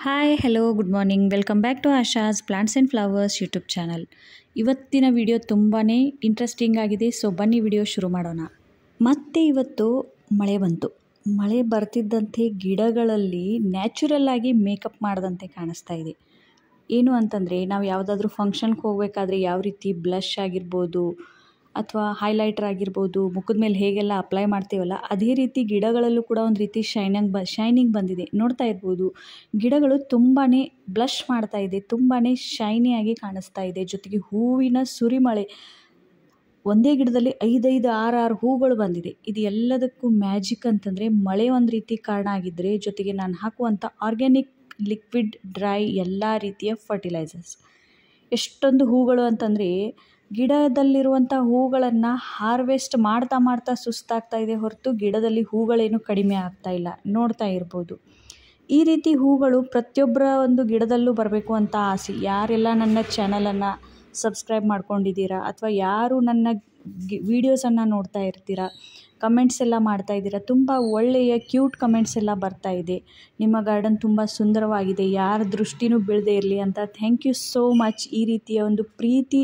Hi hello good morning welcome back to Asha's plants and flowers YouTube channel. ಇವತ್ತಿನ video ತುಂಬಾ interesting ಆಗಿದೆ. So ಬನ್ನಿ video ಶುರು ಮಾಡೋಣ. ಮತ್ತೆ ಇವತ್ತು ಮಳೆ ಬಂತು. ಮಳೆ ಬರ್ತಿದ್ದಂತೆ ಗಿಡಗಳಲ್ಲಿ ನ್ಯಾಚುರಲ್ ಆಗಿ ಮೇಕಪ್ ಮಾಡಿದಂತೆ ಕಾಣಿಸ್ತಾ ಇದೆ. ಏನು ಅಂತಂದರೆ ನಾವು ಯಾವುದಾದ್ರೂ ಫಂಕ್ಷನ್ಗೆ ಹೋಗಬೇಕಾದ್ರೆ ಯಾವ ರೀತಿ ಬ್ಲಷ್ ಆಗಿರ್ಬೋದು ಅಥವಾ ಹೈಲೈಟರ್ ಆಗಿರ್ಬೋದು ಮುಖದ ಮೇಲೆ ಹೇಗೆಲ್ಲ ಅಪ್ಲೈ ಮಾಡ್ತೀವಲ್ಲ ಅದೇ ರೀತಿ ಗಿಡಗಳಲ್ಲೂ ಕೂಡ ಒಂದು ರೀತಿ ಶೈನಿಂಗ್ ಬಂದಿದೆ. ನೋಡ್ತಾ ಇರ್ಬೋದು ಗಿಡಗಳು ತುಂಬಾ ಬ್ಲಷ್ ಮಾಡ್ತಾ ಇದೆ, ತುಂಬಾ ಶೈನಿಯಾಗಿ ಕಾಣಿಸ್ತಾ ಇದೆ. ಜೊತೆಗೆ ಹೂವಿನ ಸುರಿಮಳೆ, ಒಂದೇ ಗಿಡದಲ್ಲಿ 5 6 ಹೂಗಳು ಬಂದಿದೆ. ಇದು ಎಲ್ಲದಕ್ಕೂ ಮ್ಯಾಜಿಕ್ ಅಂತಂದರೆ ಮಳೆ ಒಂದು ರೀತಿ ಕಾರಣ ಆಗಿದ್ದರೆ, ಜೊತೆಗೆ ನಾನು ಹಾಕುವಂಥ ಆರ್ಗ್ಯಾನಿಕ್ ಲಿಕ್ವಿಡ್ ಡ್ರೈ ಎಲ್ಲ ರೀತಿಯ ಫರ್ಟಿಲೈಸರ್ಸ್. ಎಷ್ಟೊಂದು ಹೂಗಳು ಅಂತಂದರೆ ಗಿಡದಲ್ಲಿರುವಂಥ ಹೂಗಳನ್ನು ಹಾರ್ವೆಸ್ಟ್ ಮಾಡ್ತಾ ಸುಸ್ತಾಗ್ತಾ ಇದೆ ಹೊರತು ಗಿಡದಲ್ಲಿ ಹೂಗಳೇನು ಕಡಿಮೆ ಆಗ್ತಾ ಇಲ್ಲ. ನೋಡ್ತಾ ಇರ್ಬೋದು ಈ ರೀತಿ ಹೂಗಳು ಪ್ರತಿಯೊಬ್ಬರ ಒಂದು ಗಿಡದಲ್ಲೂ ಬರಬೇಕು ಅಂತ ಆಸೆ. ಯಾರೆಲ್ಲ ನನ್ನ ಚಾನಲನ್ನು ಸಬ್ಸ್ಕ್ರೈಬ್ ಮಾಡ್ಕೊಂಡಿದ್ದೀರಾ ಅಥವಾ ಯಾರು ನನ್ನ ವೀಡಿಯೋಸನ್ನು ನೋಡ್ತಾ ಇರ್ತೀರಾ, ಕಮೆಂಟ್ಸ್ ಎಲ್ಲ ಮಾಡ್ತಾ ಇದ್ದೀರಾ, ತುಂಬ ಒಳ್ಳೆಯ ಕ್ಯೂಟ್ ಕಮೆಂಟ್ಸ್ ಎಲ್ಲ ಬರ್ತಾ ಇದೆ. ನಿಮ್ಮ ಗಾರ್ಡನ್ ತುಂಬ ಸುಂದರವಾಗಿದೆ, ಯಾರ ದೃಷ್ಟಿನೂ ಬೀಳದೇ ಇರಲಿ ಅಂತ ಥ್ಯಾಂಕ್ ಯು ಸೋ ಮಚ್. ಈ ರೀತಿಯ ಒಂದು ಪ್ರೀತಿ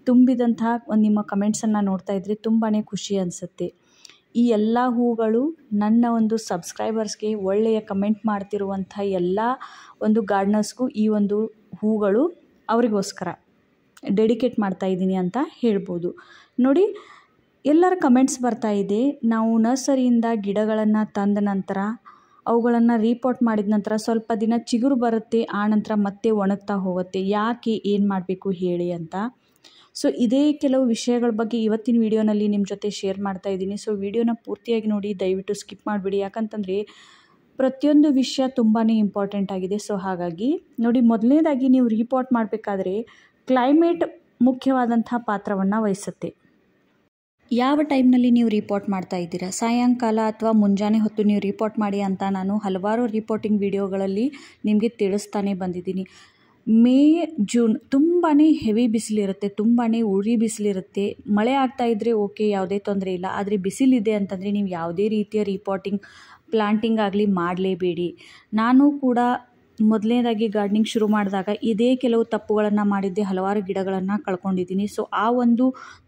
ತುಂಬಿದಂತಹ ಒಂದು ನಿಮ್ಮ ಕಮೆಂಟ್ಸನ್ನು ನೋಡ್ತಾ ಇದ್ದರೆ ತುಂಬಾ ಖುಷಿ ಅನಿಸುತ್ತೆ. ಈ ಎಲ್ಲ ಹೂಗಳು ನನ್ನ ಒಂದು ಸಬ್ಸ್ಕ್ರೈಬರ್ಸ್ಗೆ, ಒಳ್ಳೆಯ ಕಮೆಂಟ್ ಮಾಡ್ತಿರುವಂಥ ಎಲ್ಲ ಒಂದು ಗಾರ್ಡನರ್ಸ್ಗೂ ಈ ಒಂದು ಹೂಗಳು ಅವರಿಗೋಸ್ಕರ ಡೆಡಿಕೇಟ್ ಮಾಡ್ತಾ ಇದ್ದೀನಿ ಅಂತ ಹೇಳ್ಬೋದು. ನೋಡಿ ಎಲ್ಲರ ಕಮೆಂಟ್ಸ್ ಬರ್ತಾ ಇದೆ. ನಾವು ನರ್ಸರಿಯಿಂದ ಗಿಡಗಳನ್ನು ತಂದ ನಂತರ ಅವುಗಳನ್ನು ರೀಪಾಟ್ ಮಾಡಿದ ನಂತರ ಸ್ವಲ್ಪ ದಿನ ಚಿಗುರು ಬರುತ್ತೆ, ಆ ನಂತರ ಮತ್ತೆ ಒಣಗ್ತಾ ಹೋಗುತ್ತೆ. ಯಾಕೆ, ಏನು ಮಾಡಬೇಕು ಹೇಳಿ ಅಂತ. ಸೊ ಇದೇ ಕೆಲವು ವಿಷಯಗಳ ಬಗ್ಗೆ ಇವತ್ತಿನ ವಿಡಿಯೋನಲ್ಲಿ ನಿಮ್ಮ ಜೊತೆ ಶೇರ್ ಮಾಡ್ತಾ ಇದ್ದೀನಿ. ಸೊ ವಿಡಿಯೋನ ಪೂರ್ತಿಯಾಗಿ ನೋಡಿ, ದಯವಿಟ್ಟು ಸ್ಕಿಪ್ ಮಾಡಿಬಿಡಿ. ಯಾಕಂತಂದರೆ ಪ್ರತಿಯೊಂದು ವಿಷಯ ತುಂಬಾ ಇಂಪಾರ್ಟೆಂಟ್ ಆಗಿದೆ. ಸೊ ಹಾಗಾಗಿ ನೋಡಿ, ಮೊದಲನೇದಾಗಿ ನೀವು ರೀಪಾಟ್ ಮಾಡಬೇಕಾದ್ರೆ ಕ್ಲೈಮೇಟ್ ಮುಖ್ಯವಾದಂಥ ಪಾತ್ರವನ್ನು ವಹಿಸುತ್ತೆ. ಯಾವ ಟೈಮ್ನಲ್ಲಿ ನೀವು ರಿಪೋರ್ಟ್ ಮಾಡ್ತಾ ಇದ್ದೀರಾ, ಸಾಯಂಕಾಲ ಅಥವಾ ಮುಂಜಾನೆ ಹೊತ್ತು ನೀವು ರಿಪೋರ್ಟ್ ಮಾಡಿ ಅಂತ ನಾನು ಹಲವಾರು ರಿಪೋರ್ಟಿಂಗ್ ವಿಡಿಯೋಗಳಲ್ಲಿ ನಿಮಗೆ ತಿಳಿಸ್ತಾನೆ ಬಂದಿದ್ದೀನಿ. ಮೇ ಜೂನ್ ತುಂಬಾ ಹೆವಿ ಬಿಸಿಲಿರುತ್ತೆ, ತುಂಬಾ ಉರಿ ಬಿಸಿಲಿರುತ್ತೆ. ಮಳೆ ಆಗ್ತಾ ಇದ್ದರೆ ಓಕೆ, ಯಾವುದೇ ತೊಂದರೆ ಇಲ್ಲ. ಆದರೆ ಬಿಸಿಲಿದೆ ಅಂತಂದರೆ ನೀವು ಯಾವುದೇ ರೀತಿಯ ಪ್ಲಾಂಟಿಂಗ್ ಆಗಲಿ ಮಾಡಲೇಬೇಡಿ. ನಾನು ಕೂಡ ಮೊದಲನೇದಾಗಿ ಗಾರ್ಡನಿಂಗ್ ಶುರು ಮಾಡಿದಾಗ ಇದೇ ಕೆಲವು ತಪ್ಪುಗಳನ್ನು ಮಾಡಿದ್ದೆ, ಹಲವಾರು ಗಿಡಗಳನ್ನು ಕಳ್ಕೊಂಡಿದ್ದೀನಿ. ಸೊ ಆ ಒಂದು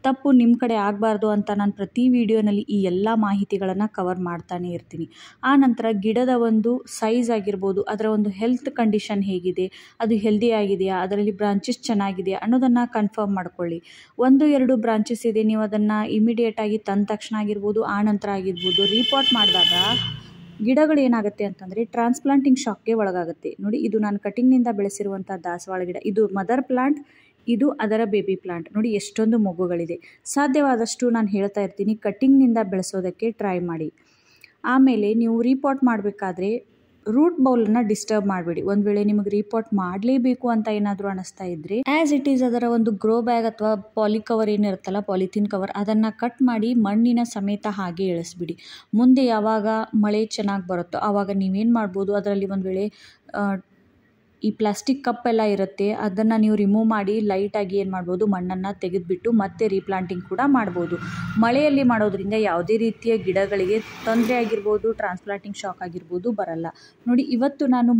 ತಪ್ಪು ನಿಮ್ಮ ಕಡೆ ಆಗಬಾರ್ದು ಅಂತ ನಾನು ಪ್ರತಿ ವಿಡಿಯೋನಲ್ಲಿ ಈ ಎಲ್ಲ ಮಾಹಿತಿಗಳನ್ನು ಕವರ್ ಮಾಡ್ತಾನೆ ಇರ್ತೀನಿ. ಆ ನಂತರ ಗಿಡದ ಒಂದು ಸೈಜ್ ಆಗಿರ್ಬೋದು, ಅದರ ಒಂದು ಹೆಲ್ತ್ ಕಂಡೀಷನ್ ಹೇಗಿದೆ, ಅದು ಹೆಲ್ದಿ ಆಗಿದೆಯಾ, ಅದರಲ್ಲಿ ಬ್ರಾಂಚಸ್ ಚೆನ್ನಾಗಿದೆಯಾ ಅನ್ನೋದನ್ನು ಕನ್ಫರ್ಮ್ ಮಾಡ್ಕೊಳ್ಳಿ. 1-2 ಬ್ರಾಂಚಸ್ ಇದೆ, ನೀವು ಅದನ್ನು ಇಮಿಡಿಯೇಟಾಗಿ ತಂದ ತಕ್ಷಣ ಆಗಿರ್ಬೋದು, ಆ ನಂತರ ಆಗಿರ್ಬೋದು ರೀಪಾಟ್ ಮಾಡಿದಾಗ ಗಿಡಗಳು ಏನಾಗುತ್ತೆ ಅಂತಂದರೆ ಟ್ರಾನ್ಸ್ಪ್ಲಾಂಟಿಂಗ್ ಶಾಕ್ಗೆ ಒಳಗಾಗುತ್ತೆ. ನೋಡಿ, ಇದು ನಾನು ಕಟಿಂಗ್ನಿಂದ ಬೆಳೆಸಿರುವಂಥ ದಾಸವಾಳ ಗಿಡ. ಇದು ಮದರ್ ಪ್ಲಾಂಟ್, ಇದು ಅದರ ಬೇಬಿ ಪ್ಲಾಂಟ್. ನೋಡಿ ಎಷ್ಟೊಂದು ಮೊಗ್ಗುಗಳಿದೆ. ಸಾಧ್ಯವಾದಷ್ಟು ನಾನು ಹೇಳ್ತಾ ಇರ್ತೀನಿ, ಕಟಿಂಗ್ನಿಂದ ಬೆಳೆಸೋದಕ್ಕೆ ಟ್ರೈ ಮಾಡಿ. ಆಮೇಲೆ ನೀವು ರೀಪಾಟ್ ಮಾಡಬೇಕಾದ್ರೆ ರೂಟ್ ಬೌಲನ್ನು ಡಿಸ್ಟರ್ಬ್ ಮಾಡಬೇಡಿ. ಒಂದು ವೇಳೆ ನಿಮಗೆ ರೀಪಾಟ್ ಮಾಡಲೇಬೇಕು ಅಂತ ಏನಾದರೂ ಅನ್ನಿಸ್ತಾ ಇದ್ದರೆ ಆ್ಯಸ್ ಇಟ್ ಈಸ್ ಅದರ ಒಂದು ಗ್ರೋ ಬ್ಯಾಗ್ ಅಥವಾ ಪಾಲಿ ಕವರ್ ಏನಿರುತ್ತಲ್ಲ, ಪಾಲಿಥೀನ್ ಕವರ್, ಅದನ್ನು ಕಟ್ ಮಾಡಿ ಮಣ್ಣಿನ ಸಮೇತ ಹಾಗೆ ಇಳಿಸ್ಬಿಡಿ. ಮುಂದೆ ಯಾವಾಗ ಮಳೆ ಚೆನ್ನಾಗಿ ಬರುತ್ತೋ ಆವಾಗ ನೀವೇನು ಮಾಡ್ಬೋದು, ಅದರಲ್ಲಿ ಒಂದು ವೇಳೆ ಈ ಪ್ಲಾಸ್ಟಿಕ್ ಕಪ್ ಎಲ್ಲ ಇರುತ್ತೆ, ಅದನ್ನು ನೀವು ರಿಮೂವ್ ಮಾಡಿ ಲೈಟಾಗಿ ಏನು ಮಾಡ್ಬೋದು, ಮಣ್ಣನ್ನು ತೆಗೆದುಬಿಟ್ಟು ಮತ್ತೆ ರೀಪ್ಲಾಂಟಿಂಗ್ ಕೂಡ ಮಾಡ್ಬೋದು. ಮಳೆಯಲ್ಲಿ ಮಾಡೋದ್ರಿಂದ ಯಾವುದೇ ರೀತಿಯ ಗಿಡಗಳಿಗೆ ತೊಂದರೆ ಆಗಿರ್ಬೋದು, ಟ್ರಾನ್ಸ್ಪ್ಲಾಂಟಿಂಗ್ ಶಾಕ್ ಆಗಿರ್ಬೋದು ಬರಲ್ಲ. ನೋಡಿ, ಇವತ್ತು ನಾನು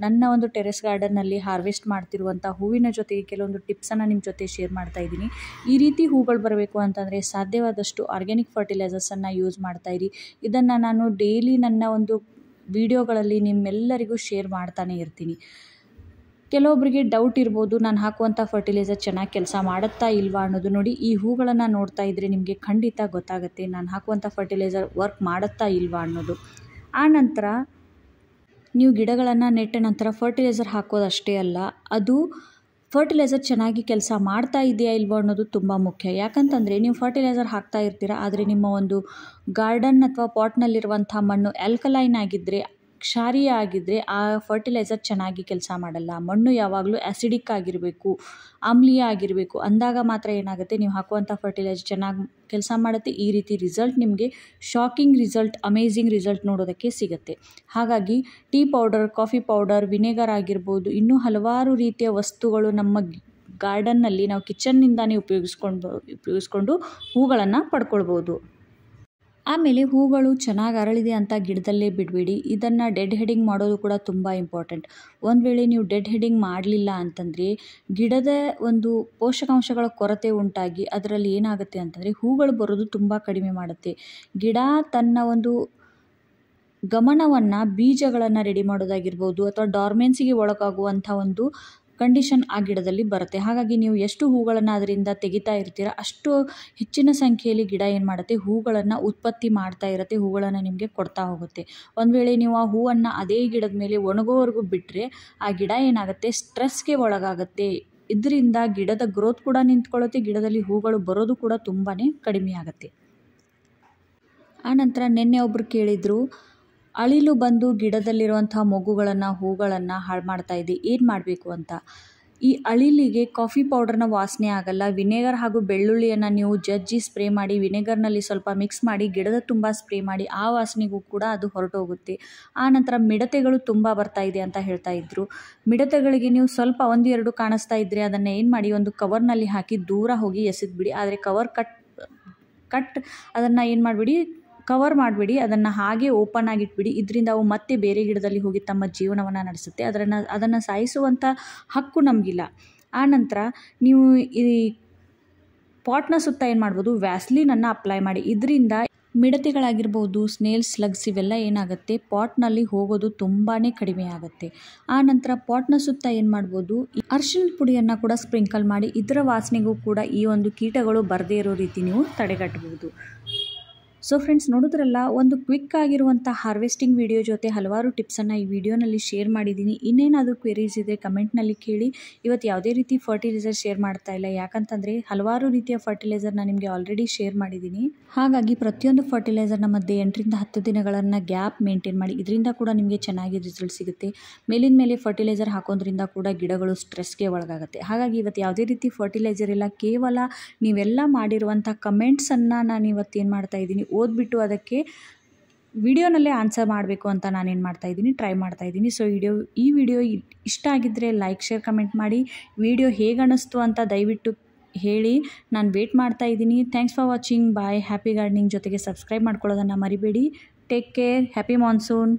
ನನ್ನ ಒಂದು ಟೆರೆಸ್ ಗಾರ್ಡನ್ನಲ್ಲಿ ಹಾರ್ವೆಸ್ಟ್ ಮಾಡ್ತಿರುವಂಥ ಹೂವಿನ ಜೊತೆಗೆ ಕೆಲವೊಂದು ಟಿಪ್ಸನ್ನು ನಿಮ್ಮ ಜೊತೆ ಶೇರ್ ಮಾಡ್ತಾ ಇದ್ದೀನಿ. ಈ ರೀತಿ ಹೂಗಳು ಬರಬೇಕು ಅಂತಂದರೆ ಸಾಧ್ಯವಾದಷ್ಟು ಆರ್ಗ್ಯಾನಿಕ್ ಫರ್ಟಿಲೈಸರ್ಸನ್ನು ಯೂಸ್ ಮಾಡ್ತಾಯಿರಿ. ಇದನ್ನು ನಾನು ಡೈಲಿ ನನ್ನ ಒಂದು ವಿಡಿಯೋಗಳಲ್ಲಿ ನಿಮ್ಮೆಲ್ಲರಿಗೂ ಶೇರ್ ಮಾಡ್ತಾನೆ ಇರ್ತೀನಿ. ಕೆಲವೊಬ್ಬರಿಗೆ ಡೌಟ್ ಇರ್ಬೋದು, ನಾನು ಹಾಕುವಂಥ ಫರ್ಟಿಲೈಸರ್ ಚೆನ್ನಾಗಿ ಕೆಲಸ ಮಾಡುತ್ತಾ ಇಲ್ವಾ ಅನ್ನೋದು. ನೋಡಿ, ಈ ಹೂಗಳನ್ನು ನೋಡ್ತಾ ಇದ್ದರೆ ನಿಮಗೆ ಖಂಡಿತ ಗೊತ್ತಾಗುತ್ತೆ ನಾನು ಹಾಕುವಂಥ ಫರ್ಟಿಲೈಸರ್ ವರ್ಕ್ ಮಾಡುತ್ತಾ ಇಲ್ವಾ ಅನ್ನೋದು. ಆ ನಂತರ ನೀವು ಗಿಡಗಳನ್ನು ನೆಟ್ಟ ನಂತರ ಫರ್ಟಿಲೈಸರ್ ಹಾಕೋದಷ್ಟೇ ಅಲ್ಲ, ಅದು ಫರ್ಟಿಲೈಸರ್ ಚೆನ್ನಾಗಿ ಕೆಲಸ ಮಾಡ್ತಾ ಇದೆಯಾ ಇಲ್ವೋ ಅನ್ನೋದು ತುಂಬ ಮುಖ್ಯ. ಯಾಕಂತಂದರೆ ನೀವು ಫರ್ಟಿಲೈಸರ್ ಹಾಕ್ತಾ ಇರ್ತೀರ, ಆದರೆ ನಿಮ್ಮ ಒಂದು ಗಾರ್ಡನ್ ಅಥವಾ ಪಾಟ್ನಲ್ಲಿರುವಂಥ ಮಣ್ಣು ಆಲ್ಕಲೈನ್ ಆಗಿದ್ದರೆ, ಕ್ಷಾರೀಯ ಆಗಿದ್ದರೆ ಆ ಫರ್ಟಿಲೈಸರ್ ಚೆನ್ನಾಗಿ ಕೆಲಸ ಮಾಡಲ್ಲ. ಮಣ್ಣು ಯಾವಾಗಲೂ ಆ್ಯಸಿಡಿಕ್ ಆಗಿರಬೇಕು, ಆಮ್ಲೀಯ ಆಗಿರಬೇಕು. ಅಂದಾಗ ಮಾತ್ರ ಏನಾಗುತ್ತೆ, ನೀವು ಹಾಕುವಂಥ ಫರ್ಟಿಲೈಸರ್ ಚೆನ್ನಾಗಿ ಕೆಲಸ ಮಾಡುತ್ತೆ. ಈ ರೀತಿ ರಿಸಲ್ಟ್ ನಿಮಗೆ ಶಾಕಿಂಗ್ ರಿಸಲ್ಟ್, ಅಮೇಝಿಂಗ್ ರಿಸಲ್ಟ್ ನೋಡೋದಕ್ಕೆ ಸಿಗುತ್ತೆ. ಹಾಗಾಗಿ tea powder, coffee powder, vinegar ಆಗಿರ್ಬೋದು, ಇನ್ನೂ ಹಲವಾರು ರೀತಿಯ ವಸ್ತುಗಳು ನಮ್ಮ ಗಾರ್ಡನ್ನಲ್ಲಿ ನಾವು ಕಿಚನ್ನಿಂದಾನೇ ಉಪಯೋಗಿಸ್ಕೊಂಡು ಹೂಗಳನ್ನು ಪಡ್ಕೊಳ್ಬೋದು. ಆಮೇಲೆ ಹೂಗಳು ಚೆನ್ನಾಗಿ ಅರಳಿದೆ ಅಂತ ಗಿಡದಲ್ಲೇ ಬಿಡಬೇಡಿ. ಇದನ್ನು ಡೆಡ್ ಹೆಡಿಂಗ್ ಮಾಡೋದು ಕೂಡ ತುಂಬ ಇಂಪಾರ್ಟೆಂಟ್. ಒಂದು ವೇಳೆ ನೀವು ಡೆಡ್ ಹೆಡಿಂಗ್ ಮಾಡಲಿಲ್ಲ ಅಂತಂದರೆ ಗಿಡದ ಒಂದು ಪೋಷಕಾಂಶಗಳ ಕೊರತೆ ಉಂಟಾಗಿ ಅದರಲ್ಲಿ ಏನಾಗುತ್ತೆ ಅಂತಂದರೆ ಹೂಗಳು ಬರೋದು ತುಂಬ ಕಡಿಮೆ ಮಾಡುತ್ತೆ. ಗಿಡ ತನ್ನ ಒಂದು ಗಮನವನ್ನು ಬೀಜಗಳನ್ನು ರೆಡಿ ಮಾಡೋದಾಗಿರ್ಬೋದು ಅಥವಾ ಡಾರ್ಮೆನ್ಸಿಗೆ ಒಳಗಾಗುವಂಥ ಒಂದು ಕಂಡೀಷನ್ ಆ ಗಿಡದಲ್ಲಿ ಬರುತ್ತೆ. ಹಾಗಾಗಿ ನೀವು ಎಷ್ಟು ಹೂಗಳನ್ನು ಅದರಿಂದ ತೆಗಿತಾ ಇರ್ತೀರ ಅಷ್ಟು ಹೆಚ್ಚಿನ ಸಂಖ್ಯೆಯಲ್ಲಿ ಗಿಡ ಏನು ಮಾಡುತ್ತೆ, ಹೂಗಳನ್ನು ಉತ್ಪತ್ತಿ ಮಾಡ್ತಾ ಇರುತ್ತೆ, ಹೂಗಳನ್ನು ನಿಮಗೆ ಕೊಡ್ತಾ ಹೋಗುತ್ತೆ. ಒಂದು ವೇಳೆ ನೀವು ಆ ಹೂವನ್ನು ಅದೇ ಗಿಡದ ಮೇಲೆ ಒಣಗೋವರೆಗೂ ಬಿಟ್ಟರೆ ಆ ಗಿಡ ಏನಾಗುತ್ತೆ, ಸ್ಟ್ರೆಸ್ಗೆ ಒಳಗಾಗುತ್ತೆ. ಇದರಿಂದ ಗಿಡದ ಗ್ರೋತ್ ಕೂಡ ನಿಂತ್ಕೊಳ್ಳುತ್ತೆ, ಗಿಡದಲ್ಲಿ ಹೂಗಳು ಬರೋದು ಕೂಡ ತುಂಬಾ ಕಡಿಮೆ ಆಗುತ್ತೆ. ಆನಂತರ ನಿನ್ನೆ ಒಬ್ಬರು ಕೇಳಿದರು, ಅಳಿಲು ಬಂದು ಗಿಡದಲ್ಲಿರುವಂಥ ಮೊಗ್ಗುಗಳನ್ನು ಹೂಗಳನ್ನು ಹಾಳು ಮಾಡ್ತಾ ಇದೆ, ಏನು ಮಾಡಬೇಕು ಅಂತ. ಈ ಅಳಿಲಿಗೆ ಕಾಫಿ ಪೌಡರ್ನ ವಾಸನೆ ಆಗಲ್ಲ. ವಿನೆಗರ್ ಹಾಗೂ ಬೆಳ್ಳುಳ್ಳಿಯನ್ನು ನೀವು ಜಜ್ಜಿ ಸ್ಪ್ರೇ ಮಾಡಿ ವಿನೆಗರ್ನಲ್ಲಿ ಸ್ವಲ್ಪ ಮಿಕ್ಸ್ ಮಾಡಿ ಗಿಡದ ತುಂಬ ಸ್ಪ್ರೇ ಮಾಡಿ ಆ ವಾಸನೆಗೂ ಕೂಡ ಅದು ಹೊರಟೋಗುತ್ತೆ. ಆನಂತರ ಮಿಡತೆಗಳು ತುಂಬ ಬರ್ತಾ ಇದೆ ಅಂತ ಹೇಳ್ತಾ ಇದ್ದರು. ಮಿಡತೆಗಳಿಗೆ ನೀವು ಸ್ವಲ್ಪ 1-2 ಕಾಣಿಸ್ತಾ ಇದ್ದರೆ ಅದನ್ನು ಏನು ಮಾಡಿ ಒಂದು ಕವರ್ನಲ್ಲಿ ಹಾಕಿ ದೂರ ಹೋಗಿ ಎಸೆದ್ಬಿಡಿ. ಆದರೆ ಕವರ್ ಕಟ್ ಅದನ್ನು ಏನು ಮಾಡಿಬಿಡಿ, ಕವರ್ ಮಾಡಿಬಿಡಿ, ಅದನ್ನು ಹಾಗೆ ಓಪನ್ ಆಗಿಟ್ಬಿಡಿ. ಇದರಿಂದ ಅವು ಮತ್ತೆ ಬೇರೆ ಗಿಡದಲ್ಲಿ ಹೋಗಿ ತಮ್ಮ ಜೀವನವನ್ನು ನಡೆಸುತ್ತೆ. ಅದನ್ನು ಸಾಯಿಸುವಂಥ ಹಕ್ಕು ನಮಗಿಲ್ಲ. ಆನಂತರ ನೀವು ಈ ಪಾಟ್ನ ಸುತ್ತ ಏನು ಮಾಡ್ಬೋದು, ವ್ಯಾಸ್ಲಿನನ್ನು ಅಪ್ಲೈ ಮಾಡಿ. ಇದರಿಂದ ಮಿಡತೆಗಳಾಗಿರ್ಬೋದು, ಸ್ನೇಲ್ ಸ್ಲಗ್ಸ್ ಇವೆಲ್ಲ ಏನಾಗುತ್ತೆ, ಪಾಟ್ನಲ್ಲಿ ಹೋಗೋದು ತುಂಬಾ ಕಡಿಮೆ ಆಗುತ್ತೆ. ಆನಂತರ ಪಾಟ್ನ ಸುತ್ತ ಏನು ಮಾಡ್ಬೋದು, ಅರಿಶಿಣದ ಪುಡಿಯನ್ನು ಕೂಡ ಸ್ಪ್ರಿಂಕಲ್ ಮಾಡಿ ಇದರ ವಾಸನೆಗೂ ಕೂಡ ಈ ಒಂದು ಕೀಟಗಳು ಬರದೇ ಇರೋ ರೀತಿ ನೀವು ತಡೆಗಟ್ಟಬಹುದು. ಸೊ ಫ್ರೆಂಡ್ಸ್, ನೋಡಿದ್ರಲ್ಲ, ಒಂದು ಕ್ವಿಕ್ ಆಗಿರುವಂಥ ಹಾರ್ವೆಸ್ಟಿಂಗ್ ವಿಡಿಯೋ ಜೊತೆ ಹಲವಾರು ಟಿಪ್ಸನ್ನು ಈ ವಿಡಿಯೋನಲ್ಲಿ ಶೇರ್ ಮಾಡಿದ್ದೀನಿ. ಇನ್ನೇನಾದರೂ ಕ್ವೆರೀಸ್ ಇದೆ ಕಮೆಂಟ್ನಲ್ಲಿ ಕೇಳಿ. ಇವತ್ತು ಯಾವುದೇ ರೀತಿ ಫರ್ಟಿಲೈಸರ್ ಶೇರ್ ಮಾಡ್ತಾ ಇಲ್ಲ, ಯಾಕಂತಂದರೆ ಹಲವಾರು ರೀತಿಯ ಫರ್ಟಿಲೈಸರ್ನ ನಿಮಗೆ ಆಲ್ರೆಡಿ ಶೇರ್ ಮಾಡಿದ್ದೀನಿ. ಹಾಗಾಗಿ ಪ್ರತಿಯೊಂದು ಫರ್ಟಿಲೈಸರ್ನ ಮಧ್ಯೆ 8-10 ದಿನಗಳನ್ನು ಗ್ಯಾಪ್ ಮೇಂಟೈನ್ ಮಾಡಿ. ಇದರಿಂದ ಕೂಡ ನಿಮಗೆ ಚೆನ್ನಾಗಿ ರಿಸಲ್ಟ್ ಸಿಗುತ್ತೆ. ಮೇಲಿನ ಮೇಲೆ ಫರ್ಟಿಲೈಸರ್ ಹಾಕೋದ್ರಿಂದ ಕೂಡ ಗಿಡಗಳು ಸ್ಟ್ರೆಸ್ಗೆ ಒಳಗಾಗುತ್ತೆ. ಹಾಗಾಗಿ ಇವತ್ತು ಯಾವುದೇ ರೀತಿ ಫರ್ಟಿಲೈಸರ್ ಇಲ್ಲ, ಕೇವಲ ನೀವೆಲ್ಲ ಮಾಡಿರುವಂಥ ಕಮೆಂಟ್ಸನ್ನು ನಾನು ಇವತ್ತು ಏನು ಮಾಡ್ತಾ ಇದ್ದೀನಿ, ಓದ್ಬಿಟ್ಟು ಅದಕ್ಕೆ ವಿಡಿಯೋನಲ್ಲೇ ಆನ್ಸರ್ ಮಾಡಬೇಕು ಅಂತ ನಾನೇನು ಮಾಡ್ತಾಯಿದ್ದೀನಿ, ಟ್ರೈ ಮಾಡ್ತಾಯಿದ್ದೀನಿ. ಸೊ ಈ ವಿಡಿಯೋ ಇಷ್ಟ ಆಗಿದ್ದರೆ ಲೈಕ್, ಶೇರ್, ಕಮೆಂಟ್ ಮಾಡಿ. ವಿಡಿಯೋ ಹೇಗೆ ಅನ್ನಿಸ್ತು ಅಂತ ದಯವಿಟ್ಟು ಹೇಳಿ. ನಾನು ವೇಟ್ ಮಾಡ್ತಾಯಿದ್ದೀನಿ. Thanks for watching. Bye. Happy gardening ಜೊತೆಗೆ ಸಬ್ಸ್ಕ್ರೈಬ್ ಮಾಡ್ಕೊಳ್ಳೋದನ್ನು ಮರಿಬೇಡಿ. Take care. Happy monsoon.